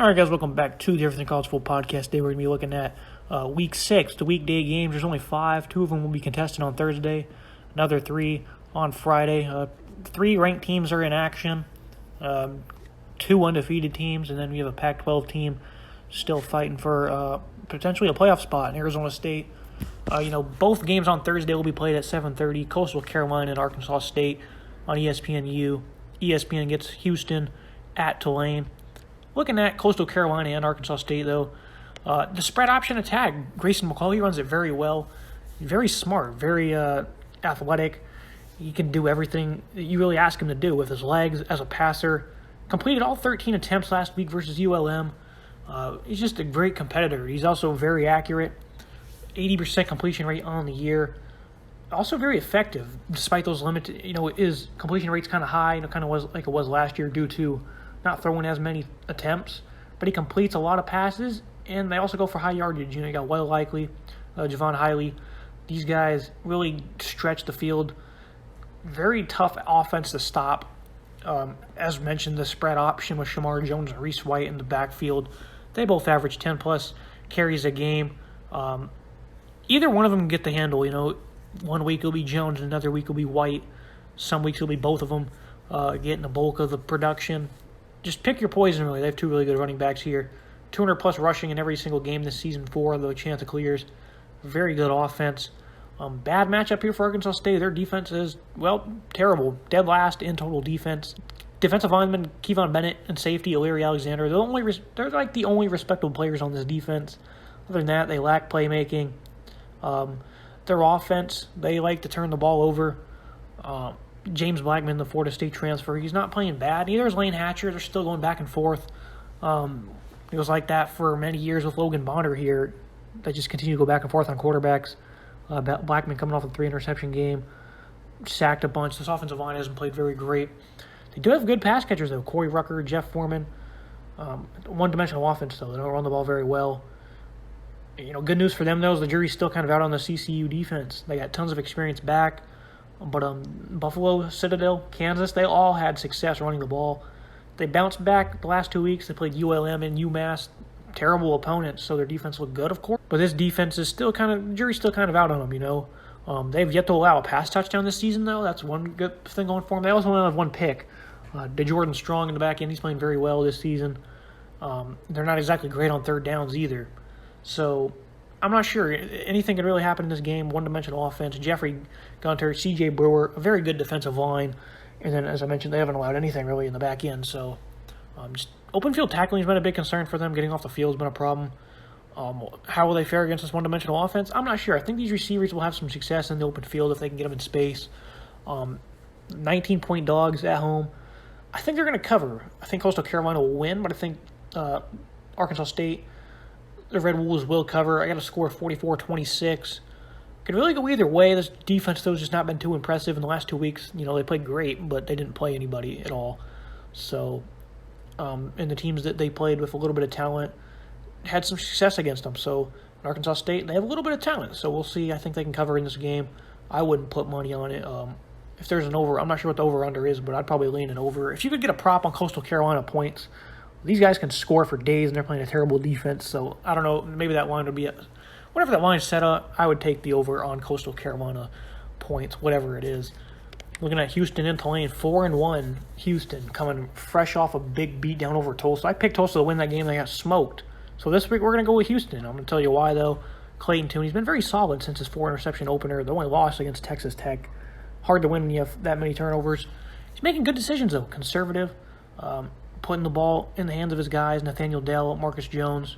All right, guys, welcome back to the Everything College Football Podcast. Today we're going to be looking at Week 6, the weekday games. There's only 5. 2 of them will be contested on Thursday, another 3 on Friday. 3 ranked teams are in action, 2 undefeated teams, and then we have a Pac-12 team still fighting for potentially a playoff spot in Arizona State. Both games on Thursday will be played at 7:30. Coastal Carolina and Arkansas State on ESPNU. ESPN gets Houston at Tulane. Looking at Coastal Carolina and Arkansas State, though, the spread option attack, Grayson McCauley runs it very well. Very smart, very athletic. He can do everything that you really ask him to do with his legs as a passer. Completed all 13 attempts last week versus ULM. He's just a great competitor. He's also very accurate. 80% completion rate on the year. Also very effective, despite those limited, his completion rate's kind of high, kind of was like it was last year due to not throwing as many attempts, but he completes a lot of passes, and they also go for high yardage. You got Will Likely, Javon Hiley. These guys really stretch the field. Very tough offense to stop. As mentioned, the spread option with Shamar Jones and Reese White in the backfield. They both average 10-plus carries a game. Either one of them can get the handle. One week it'll be Jones, another week it'll be White. Some weeks it'll be both of them getting the bulk of the production. Just pick your poison, really. They have 2 really good running backs here. 200-plus rushing in every single game this season, 4 of the chance of clears. Very good offense. Bad matchup here for Arkansas State. Their defense is, terrible. Dead last in total defense. Defensive lineman Kevon Bennett and safety O'Leary Alexander. They're like the only respectable players on this defense. Other than that, they lack playmaking. Their offense, they like to turn the ball over. James Blackman, the Florida State transfer, he's not playing bad. Neither is Lane Hatcher. They're still going back and forth. It was like that for many years with Logan Bonner here. They just continue to go back and forth on quarterbacks. Blackman coming off a 3-interception game, sacked a bunch. This offensive line hasn't played very great. They do have good pass catchers, though. Corey Rucker, Jeff Foreman. One-dimensional offense, though. They don't run the ball very well. Good news for them, though, is the jury's still kind of out on the CCU defense. They got tons of experience back. But Buffalo, Citadel, Kansas, they all had success running the ball. They bounced back the last 2 weeks. They played ULM and UMass, terrible opponents, so their defense looked good, of course. But this defense is still jury's still kind of out on them, They've yet to allow a pass touchdown this season, though. That's one good thing going for them. They also only have 1 pick. DeJordan Strong in the back end, he's playing very well this season. They're not exactly great on third downs either. So I'm not sure. Anything could really happen in this game. One-dimensional offense. Jeffrey Gunter, C.J. Brewer, a very good defensive line. And then, as I mentioned, they haven't allowed anything really in the back end. So just open field tackling has been a big concern for them. Getting off the field has been a problem. How will they fare against this one-dimensional offense? I'm not sure. I think these receivers will have some success in the open field if they can get them in space. 19-point dogs at home. I think they're going to cover. I think Coastal Carolina will win, but I think Arkansas State, the Red Wolves will cover. I got a score of 44-26. Could really go either way. This defense, though, has just not been too impressive in the last 2 weeks. They played great, but they didn't play anybody at all. So, and the teams that they played with a little bit of talent had some success against them. So, in Arkansas State, they have a little bit of talent. So, we'll see. I think they can cover in this game. I wouldn't put money on it. If there's an over, I'm not sure what the over-under is, but I'd probably lean an over. If you could get a prop on Coastal Carolina points, these guys can score for days, and they're playing a terrible defense. So, I don't know. Maybe that line would be whatever that line's set up, I would take the over on Coastal Carolina points, whatever it is. Looking at Houston and Tulane, 4-1 Houston, coming fresh off a big beat down over Tulsa. I picked Tulsa to win that game. They got smoked. So this week we're going to go with Houston. I'm going to tell you why, though. Clayton Tune, he's been very solid since his 4-interception opener. The only loss against Texas Tech. Hard to win when you have that many turnovers. He's making good decisions, though. Conservative. Putting the ball in the hands of his guys, Nathaniel Dell, Marcus Jones.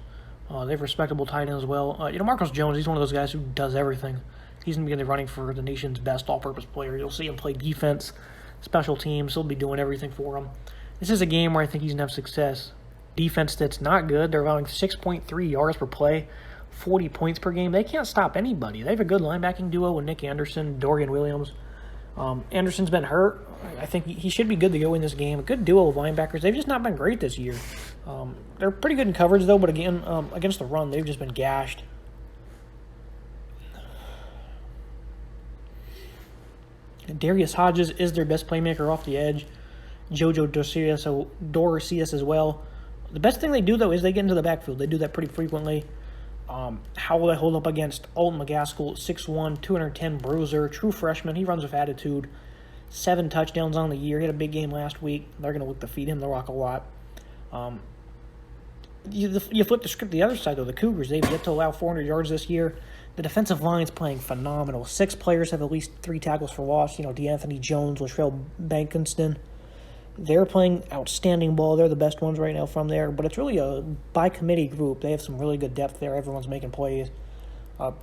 They have respectable tight end as well. Marcus Jones, he's one of those guys who does everything. He's going to be in the running for the nation's best all-purpose player. You'll see him play defense, special teams. He'll be doing everything for him. This is a game where I think he's going to have success. Defense that's not good. They're allowing 6.3 yards per play, 40 points per game. They can't stop anybody. They have a good linebacking duo with Nick Anderson, Dorian Williams. Anderson's been hurt. I think he should be good to go in this game. A good duo of linebackers. They've just not been great this year. They're pretty good in coverage, though, but again, against the run, they've just been gashed. Darius Hodges is their best playmaker off the edge. JoJo Dorcius as well. The best thing they do, though, is they get into the backfield. They do that pretty frequently. How will they hold up against Alton McGaskill, 6'1", 210 bruiser, true freshman. He runs with attitude. 7 touchdowns on the year. He had a big game last week. They're going to look to feed him the rock a lot. You flip the script the other side, though. The Cougars, they've yet to allow 400 yards this year. The defensive line's playing phenomenal. 6 players have at least 3 tackles for loss. DeAnthony Jones, Latrell Bankinston. They're playing outstanding ball. They're the best ones right now from there. But it's really a by-committee group. They have some really good depth there. Everyone's making plays.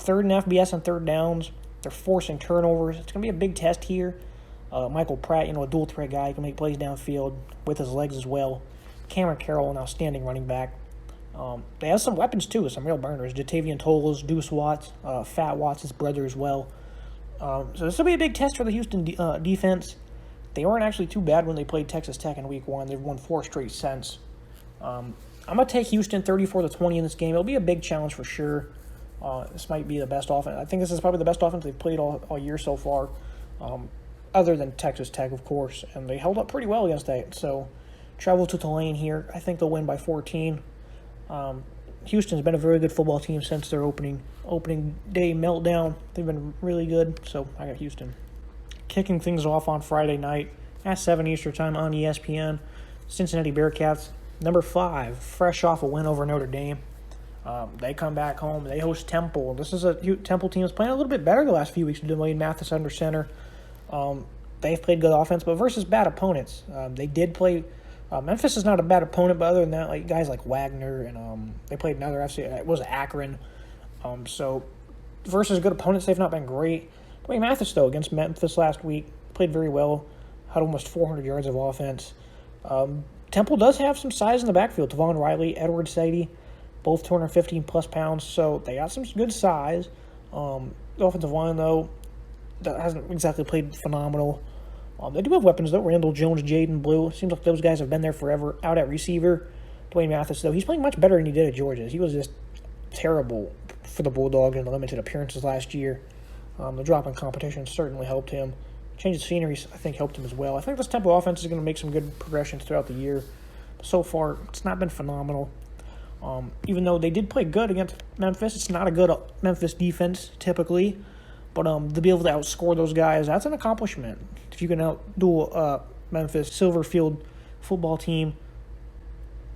Third in FBS on third downs. They're forcing turnovers. It's going to be a big test here. Michael Pratt, a dual-threat guy, can make plays downfield with his legs as well. Cameron Carroll, an outstanding running back. They have some weapons, too, some real burners. Jatavian Toles, Deuce Watts, Fat Watts, his brother as well. So this will be a big test for the Houston defense. They weren't actually too bad when they played Texas Tech in Week 1. They've won 4 straight since. I'm going to take Houston 34-20 in this game. It'll be a big challenge for sure. This might be the best offense. I think this is probably the best offense they've played all year so far, other than Texas Tech, of course. And they held up pretty well against that. So travel to Tulane here. I think they'll win by 14. Houston's been a very good football team since their opening day meltdown. They've been really good, so I got Houston. Kicking things off on Friday night at 7 Eastern time on ESPN, Cincinnati Bearcats, number 5, fresh off a win over Notre Dame. They come back home. They host Temple. This is a Temple team that's playing a little bit better the last few weeks with Dwayne Mathis under center. They've played good offense, but versus bad opponents. They did play. Memphis is not a bad opponent, but other than that, guys like Wagner and they played another FC. It was Akron. So versus good opponents, they've not been great. Dwayne Mathis, though, against Memphis last week, played very well, had almost 400 yards of offense. Temple does have some size in the backfield. Tavon Riley, Edward Sadie, both 215-plus pounds, so they got some good size. The offensive line, though, that hasn't exactly played phenomenal. They do have weapons, though. Randall Jones, Jaden Blue. Seems like those guys have been there forever. Out at receiver, Dwayne Mathis, though, he's playing much better than he did at Georgia. He was just terrible for the Bulldogs in the limited appearances last year. The drop in competition certainly helped him. Change of scenery, I think, helped him as well. I think this Temple offense is going to make some good progressions throughout the year. So far, it's not been phenomenal. Even though they did play good against Memphis, it's not a good Memphis defense typically. But to be able to outscore those guys, that's an accomplishment. If you can outdo Memphis Silverfield football team,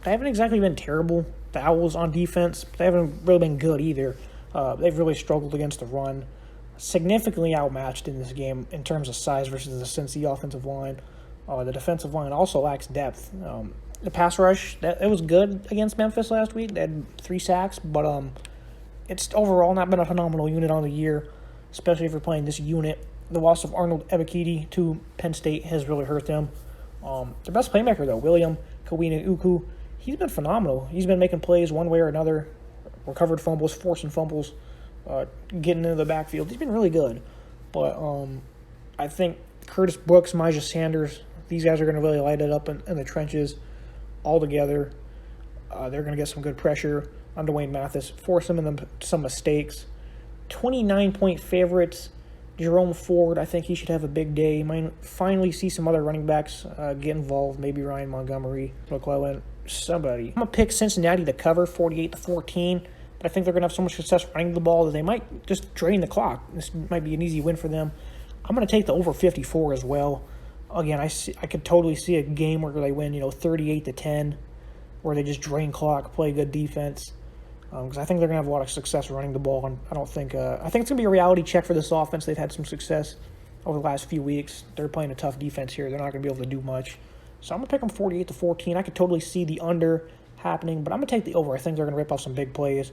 they haven't exactly been terrible. The Owls on defense, they haven't really been good either. They've really struggled against the run. Significantly outmatched in this game in terms of size versus the Cincy offensive line. The defensive line also lacks depth. The pass rush, it was good against Memphis last week. They had 3 sacks, but it's overall not been a phenomenal unit on the year, especially if you're playing this unit. The loss of Arnold Ebiketie to Penn State has really hurt them. Their best playmaker, though, William Kawina Uku, he's been phenomenal. He's been making plays one way or another, recovered fumbles, forcing fumbles, getting into the backfield. He's been really good. But I think Curtis Brooks, Mijah Sanders, these guys are going to really light it up in the trenches all together. They're going to get some good pressure on Dwayne Mathis, force him into some mistakes. 29-point favorites. Jerome Ford, I think he should have a big day. Might finally see some other running backs get involved. Maybe Ryan Montgomery, McClellan, somebody. I'm going to pick Cincinnati to cover 48-14. But I think they're going to have so much success running the ball that they might just drain the clock. This might be an easy win for them. I'm going to take the over 54 as well. Again, I could totally see a game where they win, 38-10, where they just drain clock, play good defense. Because I think they're going to have a lot of success running the ball. And I think it's going to be a reality check for this offense. They've had some success over the last few weeks. They're playing a tough defense here. They're not going to be able to do much. So I'm going to pick them 48-14. I could totally see the under happening, but I'm going to take the over. I think they're going to rip off some big plays.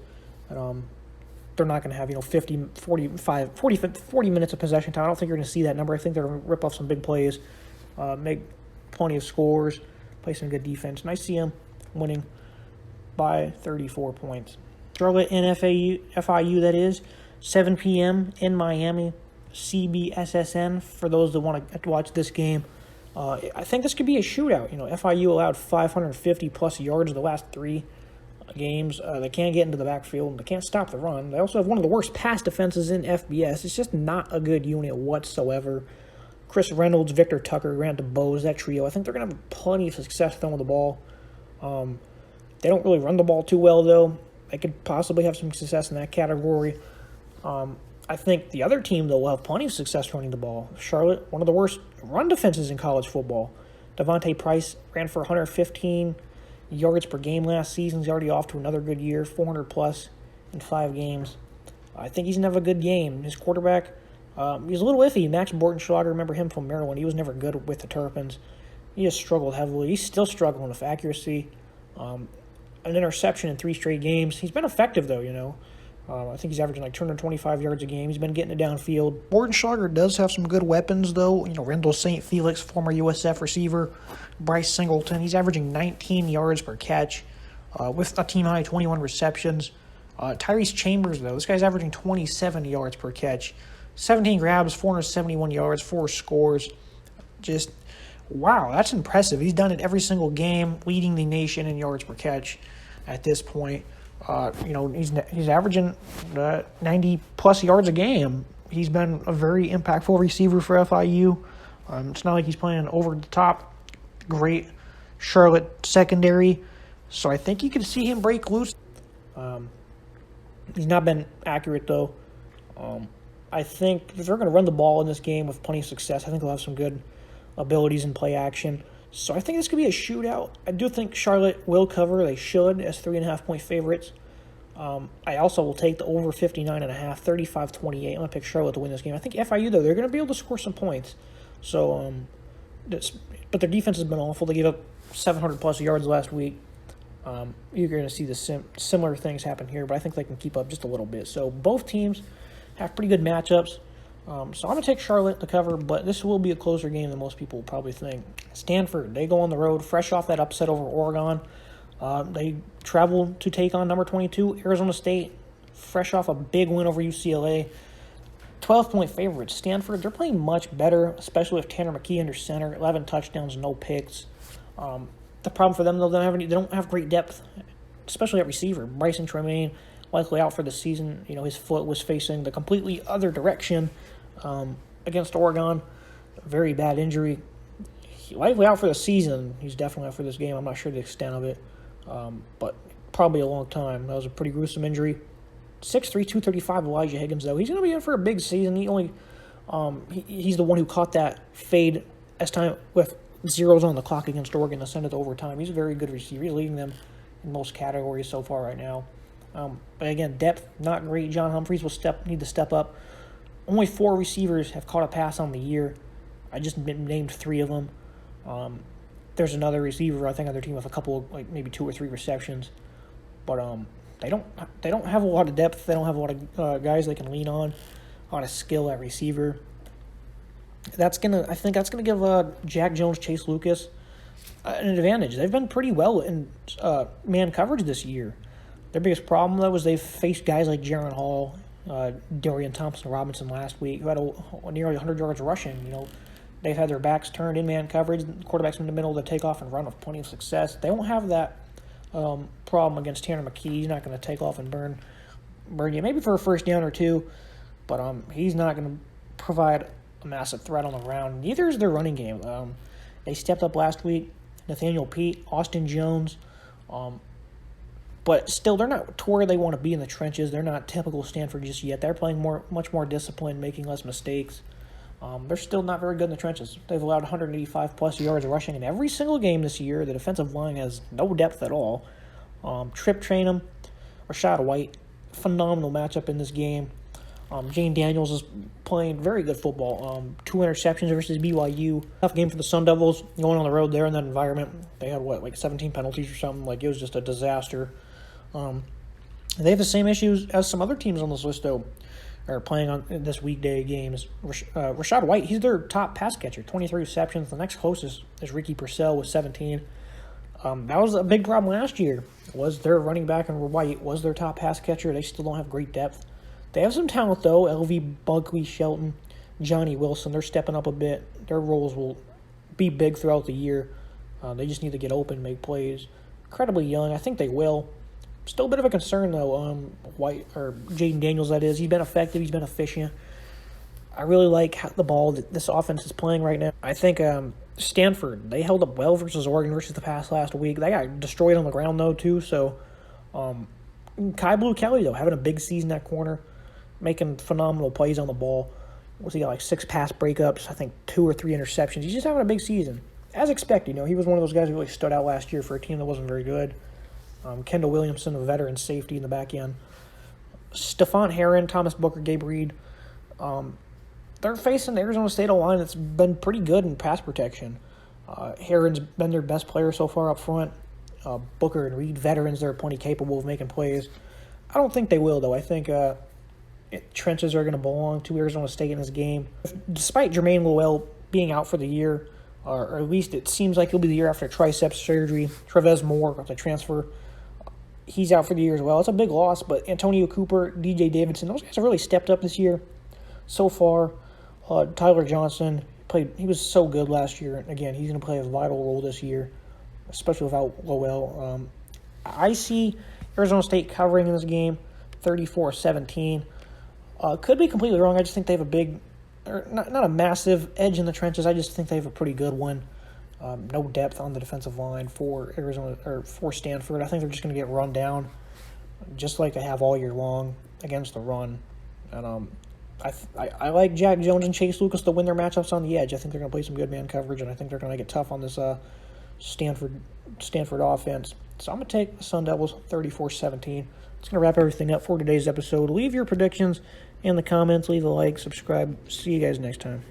And they're not going to have, 40 minutes of possession time. I don't think you're going to see that number. I think they're going to rip off some big plays, make plenty of scores, play some good defense. And I see them winning by 34 points. Charlotte and FIU, that is, 7 p.m. in Miami, CBSSN, for those that want to watch this game. I think this could be a shootout. FIU allowed 550-plus yards in the last 3 games. They can't get into the backfield. They can't stop the run. They also have one of the worst pass defenses in FBS. It's just not a good unit whatsoever. Chris Reynolds, Victor Tucker, Grant DeBose, that trio, I think they're going to have plenty of success throwing the ball. They don't really run the ball too well, though. They could possibly have some success in that category. I think the other team, though, will have plenty of success running the ball. Charlotte, one of the worst run defenses in college football. Devontae Price ran for 115 yards per game last season. He's already off to another good year, 400-plus in 5 games. I think he's going to have a good game. His quarterback, he's a little iffy. Max Bortenschlager, remember him from Maryland. He was never good with the Terrapins. He just struggled heavily. He's still struggling with accuracy. An interception in 3 straight games. He's been effective, though, I think he's averaging like 225 yards a game. He's been getting it downfield. Bortenschlager does have some good weapons, though. Rendell St. Felix, former USF receiver. Bryce Singleton, he's averaging 19 yards per catch with a team-high 21 receptions. Tyrese Chambers, though, this guy's averaging 27 yards per catch. 17 grabs, 471 yards, 4 scores. Just, wow, that's impressive. He's done it every single game, leading the nation in yards per catch at this point. He's averaging 90-plus yards a game. He's been a very impactful receiver for FIU. It's not like he's playing over the top, great Charlotte secondary. So I think you could see him break loose. He's not been accurate, though. I think if they're going to run the ball in this game with plenty of success, I think they'll have some good abilities in play action. So I think this could be a shootout. I do think Charlotte will cover. They should as 3.5-point favorites. I also will take the over 59.5, 35-28. I'm going to pick Charlotte to win this game. I think FIU, though, they're going to be able to score some points. So, but their defense has been awful. They gave up 700-plus yards last week. You're going to see the similar things happen here, but I think they can keep up just a little bit. So both teams have pretty good matchups. So I'm going to take Charlotte to cover, but this will be a closer game than most people will probably think. Stanford, they go on the road, fresh off that upset over Oregon. They travel to take on number 22, Arizona State, fresh off a big win over UCLA. 12-point favorites. Stanford, they're playing much better, especially with Tanner McKee under center. 11 touchdowns, no picks. The problem for them, though, they don't have great depth, especially at receiver. Bryson Tremaine, likely out for the season. His foot was facing the completely other direction against Oregon. Very bad injury. Likely out for the season. He's definitely out for this game. I'm not sure the extent of it, but probably a long time. That was a pretty gruesome injury. 6'3", 235 Elijah Higgins, though. He's going to be in for a big season. He's the one who caught that fade as time with zeros on the clock against Oregon to send it to overtime. He's a very good receiver. He's leading them in most categories so far right now. But again, depth, not great. John Humphreys will need to step up. Only 4 receivers have caught a pass on the year. I just named 3 of them. There's another receiver, I think, on their team with a couple of, maybe 2 or 3 receptions. But they don't have a lot of depth. They don't have a lot of guys they can lean on. A lot of skill at receiver. I think that's gonna give Jack Jones, Chase Lucas an advantage. They've been pretty well in man coverage this year. Their biggest problem, though, is they've faced guys like Jaron Hall, Dorian Thompson-Robinson last week, who had nearly 100 yards rushing. They've had their backs turned in man coverage. The quarterbacks in the middle to take off and run with plenty of success. They won't have that problem against Tanner McKee. He's not going to take off and burn you, maybe for a first down or 2, but he's not going to provide a massive threat on the ground. Neither is their running game. They stepped up last week. Nathaniel Pete, Austin Jones, but still, they're not to where they want to be in the trenches. They're not typical Stanford just yet. They're playing much more disciplined, making less mistakes. They're still not very good in the trenches. They've allowed 185-plus yards rushing in every single game this year. The defensive line has no depth at all. Trip Trainum, Rashad White, phenomenal matchup in this game. Jane Daniels is playing very good football. 2 interceptions versus BYU. Tough game for the Sun Devils going on the road there in that environment. They had, 17 penalties or something. It was just a disaster. They have the same issues as some other teams on this list, though, are playing on this weekday games. Rashad White, he's their top pass catcher, 23 receptions. The next closest is Ricky Purcell with 17. That was a big problem last year, was their running back and White was their top pass catcher. They still don't have great depth. They have some talent, though. LV Buckley, Shelton, Johnny Wilson, they're stepping up a bit. Their roles will be big throughout the year. They just need to get open, make plays. Incredibly young. I think they will. Still a bit of a concern, though. White, or Jaden Daniels, that is. He's been effective. He's been efficient. I really like how the ball that this offense is playing right now. I think Stanford, they held up well versus Oregon versus the pass last week. They got destroyed on the ground, though, too. So, Kai Blue Kelly, though, having a big season at corner, making phenomenal plays on the ball. He got like 6 pass breakups, I think 2 or 3 interceptions. He's just having a big season. As expected, he was one of those guys who really stood out last year for a team that wasn't very good. Kendall Williamson, a veteran safety in the back end. Stephon Heron, Thomas Booker, Gabe Reed. They're facing the Arizona State line that's been pretty good in pass protection. Heron's been their best player so far up front. Booker and Reed, veterans, they're plenty capable of making plays. I don't think they will, though. I think trenches are going to belong to Arizona State in this game. Despite Jermaine Lowell being out for the year, or at least it seems like he'll be the year after triceps surgery. Trevez Moore, the transfer, he's out for the year as well. It's a big loss, but Antonio Cooper, DJ Davidson, those guys have really stepped up this year so far. Tyler Johnson, he was so good last year. Again, he's going to play a vital role this year, especially without Lowell. I see Arizona State covering in this game, 34-17. Could be completely wrong. I just think they have a big, or not a massive edge in the trenches. I just think they have a pretty good one. No depth on the defensive line for Arizona or for Stanford. I think they're just going to get run down, just like they have all year long against the run. And I like Jack Jones and Chase Lucas to win their matchups on the edge. I think they're going to play some good man coverage, and I think they're going to get tough on this Stanford offense. So I'm going to take the Sun Devils 34-17. It's going to wrap everything up for today's episode. Leave your predictions in the comments. Leave a like, subscribe. See you guys next time.